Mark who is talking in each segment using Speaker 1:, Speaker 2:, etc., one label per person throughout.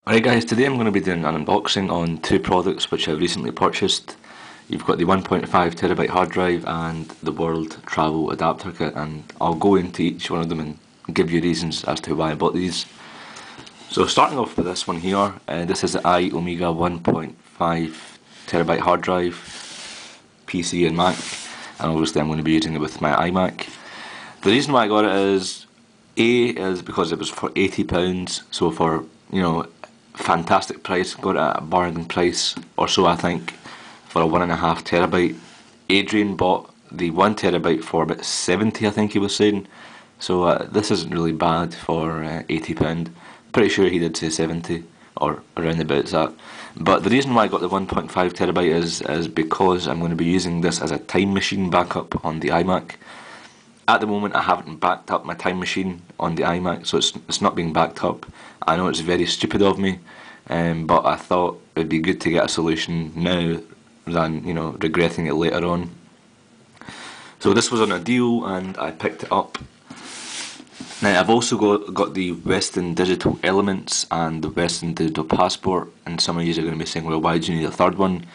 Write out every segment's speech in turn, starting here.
Speaker 1: Alright guys, today I'm going to be doing an unboxing on two products which I've recently purchased. You've got the 1.5TB hard drive and the World Travel Adapter Kit, and I'll go into each one of them and give you reasons as to why I bought these. So starting off with this one here, this is the iOmega 1.5TB hard drive, PC and Mac, and obviously I'm going to be using it with my iMac. The reason why I got it is because it was for £80, so for, fantastic price, got it at a bargain price or so I think, for a 1.5TB. Adrian bought the 1TB for about 70, I think he was saying, so this isn't really bad for £80. Pretty sure he did say 70 or around about that. But the reason why I got the 1.5TB is because I'm going to be using this as a time machine backup on the iMac. At the moment I haven't backed up my time machine on the iMac, so it's not being backed up. I know it's very stupid of me, but I thought it would be good to get a solution now than regretting it later on. So this was on a deal and I picked it up. Now I've also got the Western Digital Elements and the Western Digital Passport, and some of you are going to be saying, well, why do you need a third one?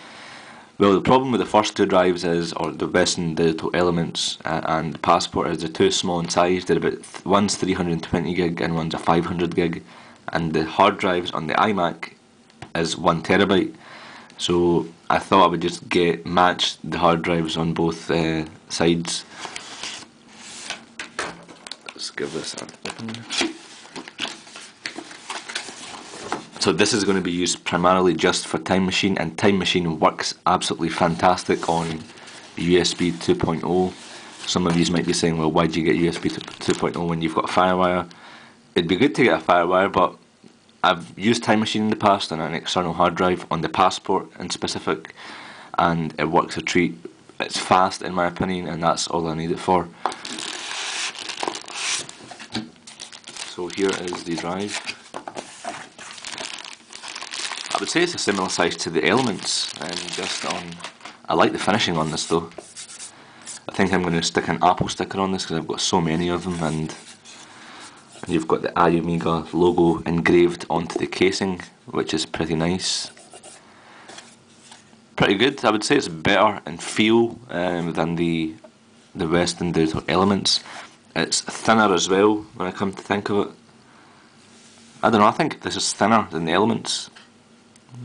Speaker 1: Well, the problem with the first two drives is, or the Western Digital Elements and the Passport, is they're too small in size. They're about, one's 320 gig and one's a 500 gig, and the hard drives on the iMac is 1TB. So I thought I would just match the hard drives on both sides. Let's give this a open. So this is going to be used primarily just for Time Machine, and Time Machine works absolutely fantastic on USB 2.0. Some of you might be saying, well, why do you get USB 2.0 when you've got a FireWire? It'd be good to get a FireWire, but I've used Time Machine in the past on an external hard drive, on the Passport in specific, and it works a treat. It's fast in my opinion, and that's all I need it for. So here is the drive. I would say it's a similar size to the Elements, and I like the finishing on this though. I think I'm going to stick an Apple sticker on this because I've got so many of them, and you've got the iOmega logo engraved onto the casing, which is pretty nice. Pretty good. I would say it's better in feel than the Western Digital Elements. It's thinner as well when I come to think of it. I don't know, I think this is thinner than the Elements.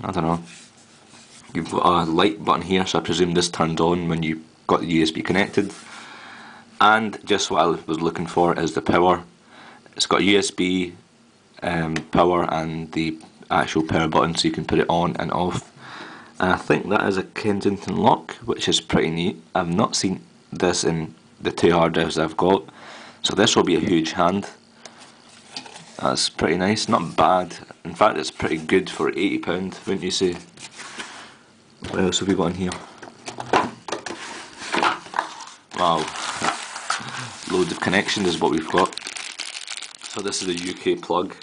Speaker 1: I don't know. You've got a light button here, so I presume this turns on when you got the USB connected. And just what I was looking for is the power. It's got USB power and the actual power button, so you can put it on and off. And I think that is a Kensington lock, which is pretty neat. I've not seen this in the two hard drives I've got, so this will be a huge hand. That's pretty nice, not bad. In fact, it's pretty good for £80, wouldn't you say? What else have we got in here? Wow, loads of connections is what we've got. So this is a UK plug.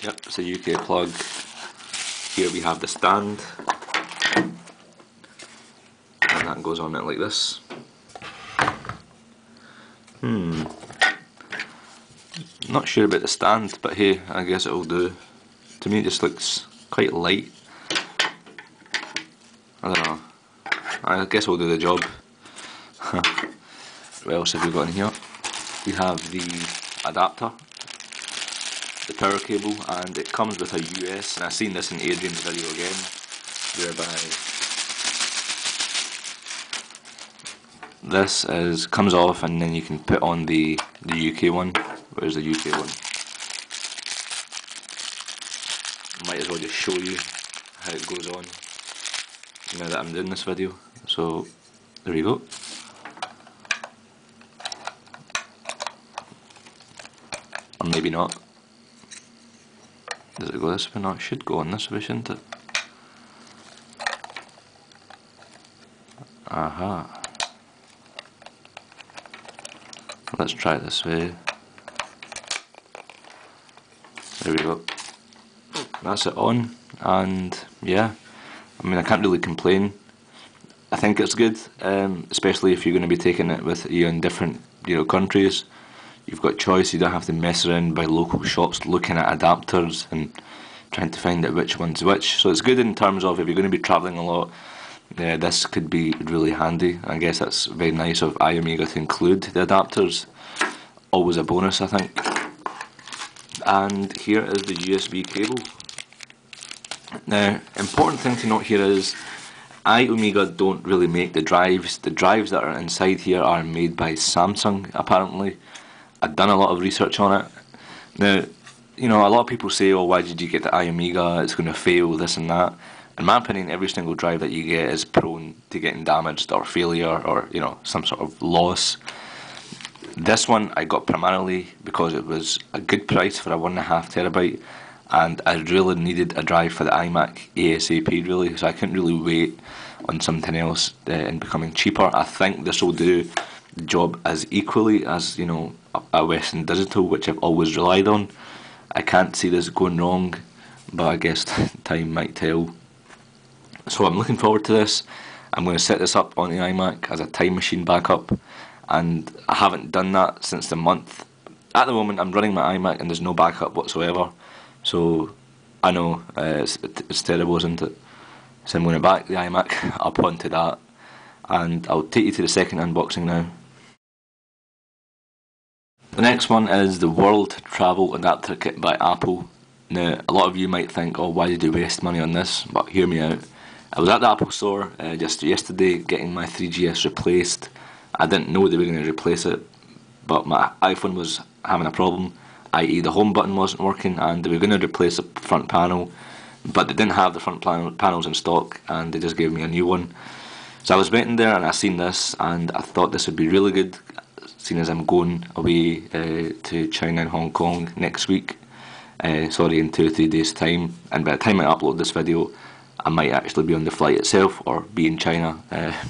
Speaker 1: Yep, it's a UK plug. Here we have the stand, and that goes on it like this. Not sure about the stand, but hey, I guess it'll do. To me it just looks quite light. I don't know. I guess it'll do the job. What else have we got in here? We have the adapter, the power cable, and it comes with a US, and I've seen this in Adrian's video again, whereby this comes off and then you can put on the UK one. Where's the UK one? Might as well just show you how it goes on now that I'm doing this video. So there you go. Or maybe not. Does it go this way? No, it should go on this way, shouldn't it? Aha. Let's try it this way. There we go. That's it on, and yeah, I mean I can't really complain. I think it's good, especially if you're going to be taking it with you in different countries. you've got choice. You don't have to mess around by local shops looking at adapters and trying to find out which one's which. So it's good in terms of if you're going to be travelling a lot, this could be really handy. I guess that's very nice of iOmega to include the adapters. Always a bonus, I think. And here is the USB cable. Now, important thing to note here is iOmega don't really make the drives. The drives that are inside here are made by Samsung, apparently. I've done a lot of research on it. Now, you know, a lot of people say, oh, why did you get the iOmega? It's going to fail, this and that. In my opinion, every single drive that you get is prone to getting damaged or failure or, you know, some sort of loss. This one I got primarily because it was a good price for a 1.5TB, and I really needed a drive for the iMac ASAP, really, so I couldn't really wait on something else and becoming cheaper. I think this will do the job as equally as, you know, a Western Digital, which I've always relied on. I can't see this going wrong, but I guess time might tell. So I'm looking forward to this. I'm going to set this up on the iMac as a time machine backup, and I haven't done that since the month. At the moment I'm running my iMac and there's no backup whatsoever, so I know it's terrible, isn't it? So I'm going to back the iMac up onto that, and I'll take you to the second unboxing now. The next one is the World Travel Adapter Kit by Apple. Now, a lot of you might think, oh, why did you waste money on this? But hear me out. I was at the Apple store just yesterday getting my 3GS replaced. I didn't know they were going to replace it, but my iPhone was having a problem, i.e. the home button wasn't working, and they were going to replace the front panel, but they didn't have the front panels in stock, and they just gave me a new one. So I was waiting there and I seen this, and I thought this would be really good, seeing as I'm going away to China and Hong Kong next week, in 2 or 3 days time, and by the time I upload this video I might actually be on the flight itself or be in China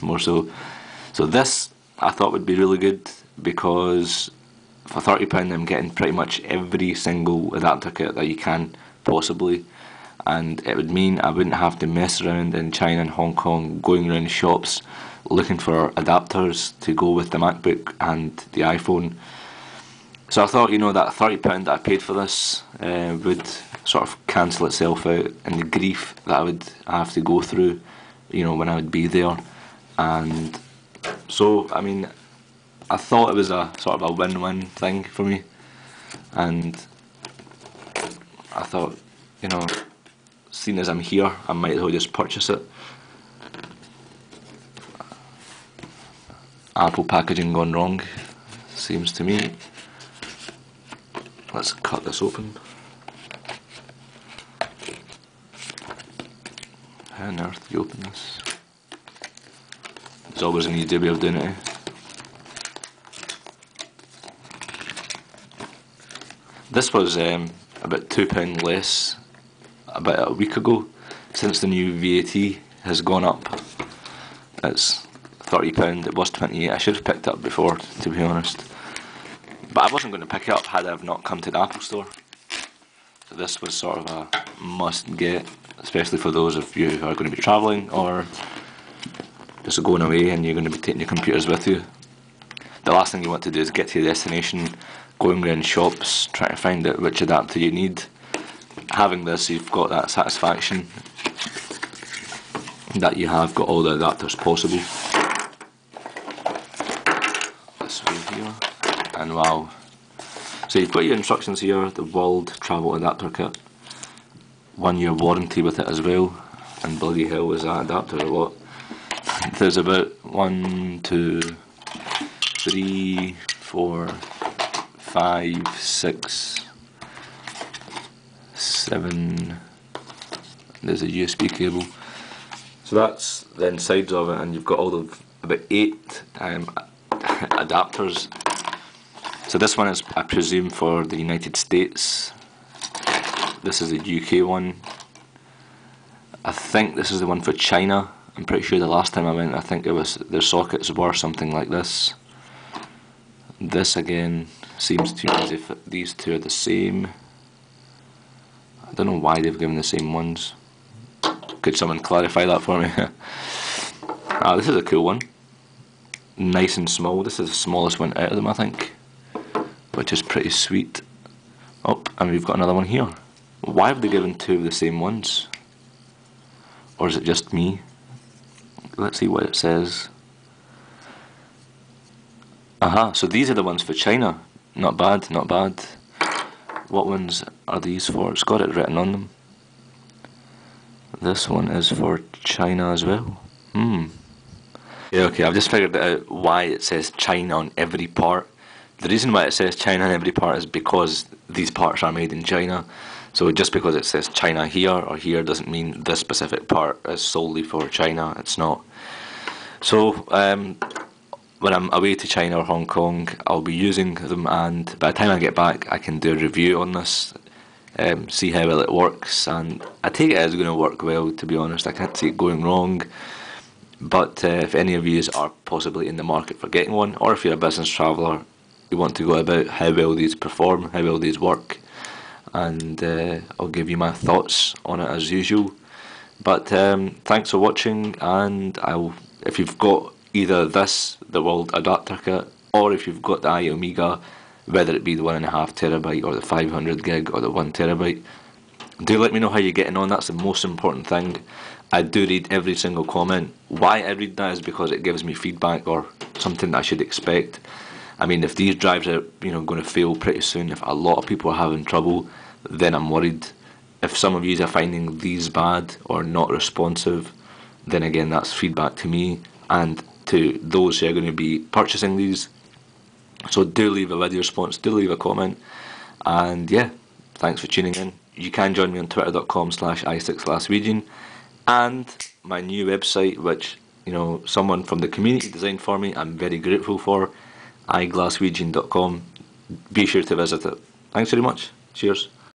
Speaker 1: more so. So this I thought would be really good because for £30 I'm getting pretty much every single adapter kit that you can possibly, and it would mean I wouldn't have to mess around in China and Hong Kong going around shops looking for adapters to go with the MacBook and the iPhone. So I thought, you know, that £30 that I paid for this would sort of cancel itself out, and the grief that I would have to go through, you know, when I would be there. And so, I mean, I thought it was a sort of a win-win thing for me, and I thought, you know, seeing as I'm here, I might as well just purchase it. Apple packaging gone wrong, seems to me. Let's cut this open. How on earth do you open this? There's always an easy way of doing it. This was about £2 less about a week ago, since the new VAT has gone up. It's £30, it was 28. I should have picked it up before, to be honest. But I wasn't going to pick it up had I have not come to the Apple store. So this was sort of a must get, especially for those of you who are going to be travelling or just going away and you're going to be taking your computers with you. The last thing you want to do is get to your destination, going around shops, trying to find out which adapter you need. Having this, you've got that satisfaction that you have got all the adapters possible. This way here, and wow. So you've got your instructions here, the World Travel Adapter Kit. 1 year warranty with it as well, and bloody hell is that adapter a lot. There's about 1, 2, 3, 4, 5, 6, 7. There's a USB cable. So that's the insides of it, and you've got all of about 8 adapters. So this one is, I presume, for the United States. This is the UK one. I think this is the one for China. I'm pretty sure the last time I went, I think it was their sockets were something like this. This again seems to be as if these two are the same. I don't know why they've given the same ones. Could someone clarify that for me? This is a cool one. Nice and small. This is the smallest one out of them, I think. which is pretty sweet. Oh, and we've got another one here. Why have they given two of the same ones? Or is it just me? Let's see what it says. Aha, so these are the ones for China. Not bad, not bad. What ones are these for? It's got it written on them. This one is for China as well. Yeah, okay, I've just figured out why it says China on every part. The reason why it says China on every part is because these parts are made in China. So just because it says China here or here doesn't mean this specific part is solely for China. It's not. So when I'm away to China or Hong Kong, I'll be using them, and by the time I get back I can do a review on this, see how well it works, and I take it as going to work well, to be honest. I can't see it going wrong. But if any of you are possibly in the market for getting one, or if you're a business traveller, you want to go about how well these perform, how well these work, and I'll give you my thoughts on it as usual. But thanks for watching, and if you've got either this, the World Adapter Kit, or if you've got the iOmega, whether it be the 1.5 terabyte or the 500 gig or the 1 terabyte, do let me know how you're getting on. That's the most important thing. I do read every single comment. Why I read that is because it gives me feedback or something that I should expect. I mean, if these drives are going to fail pretty soon, if a lot of people are having trouble, then I'm worried. If some of you are finding these bad or not responsive, then again that's feedback to me and to those who are going to be purchasing these. So do leave a video response, do leave a comment, and yeah, thanks for tuning in. You can join me on twitter.com/i6glassregion, and my new website, which someone from the community designed for me. I'm very grateful for, iglassregion.com. Be sure to visit it. Thanks very much. Cheers.